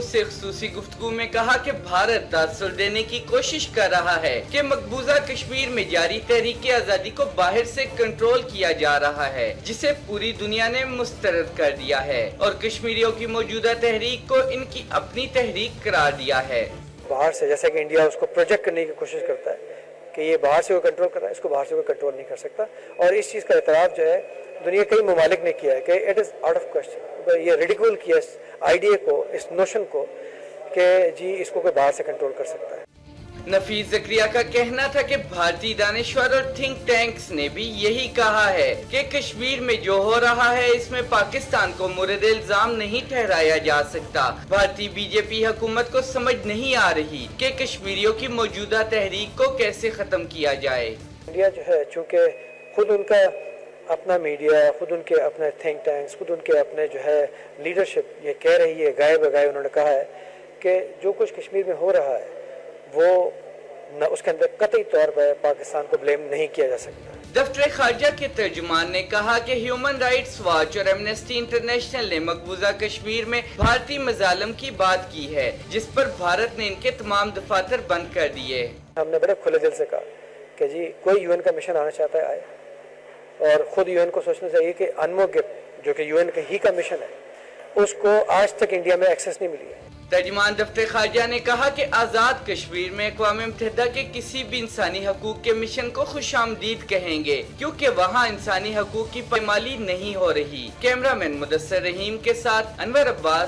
से खसूसी गुफ्तगू में कहा कि भारत तासुर देने की कोशिश कर रहा है कि मकबूजा कश्मीर में जारी तहरीक आज़ादी को बाहर से कंट्रोल किया जा रहा है, जिसे पूरी दुनिया ने मुस्तरद कर दिया है और कश्मीरियों की मौजूदा तहरीक को इनकी अपनी तहरीक करार दिया है। बाहर से जैसा कि इंडिया उसको प्रोजेक्ट करने की कोशिश करता है कि ये बाहर से कोई कंट्रोल कर रहा है, इसको बाहर से कोई कंट्रोल नहीं कर सकता। और इस चीज़ का एतराफ़ जो है दुनिया कई ममालिक ने किया है कि it is out of question. ये रिडिकुल किया इस आइडिया को, इस नोशन को कि जी इसको कोई बाहर से कंट्रोल कर सकता है। नफीस ज़करिया का कहना था कि भारतीय दानिशवर और थिंक टैंक्स ने भी यही कहा है कि कश्मीर में जो हो रहा है इसमें पाकिस्तान को मुर्द इल्जाम नहीं ठहराया जा सकता। भारतीय बीजेपी हुकूमत को समझ नहीं आ रही कि कश्मीरियों की मौजूदा तहरीक को कैसे खत्म किया जाए। इंडिया जो है चूँकि खुद उनका अपना मीडिया, खुद उनके अपने थिंक टैंक्स, खुद उनके अपने जो है लीडरशिप ये कह रही है, गाये बगाए उन्होंने कहा है कि जो कुछ कश्मीर में हो रहा है वो न उसके अंदर कतई तौर पर पाकिस्तान को ब्लेम नहीं किया जा सकता। दफ्तर खारजा के तर्जुमान ने कहा कि ह्यूमन राइट्स वॉच और एमनेस्टी इंटरनेशनल ने मकबूजा कश्मीर में भारतीय मजालम की बात की है, जिस पर भारत ने इनके तमाम दफातर बंद कर दिए। हमने बड़े खुले दिल से कहा कि जी कोई यूएन का मिशन आना चाहता है आए, और खुद यूएन को सोचना चाहिए कि अनमोगिप जो कि यूएन का ही का मिशन है उसको आज तक इंडिया में एक्सेस नहीं मिली है। तर्जुमान दफ्तर खारजा ने कहा कि आज़ाद कश्मीर में अक़वाम मुत्तहिदा के किसी भी इंसानी हकूक के मिशन को खुशामदीद कहेंगे, क्योंकि वहाँ इंसानी हकूक की पायमाली नहीं हो रही। कैमरामैन मुदस्सर रहीम के साथ अनवर अब्बास,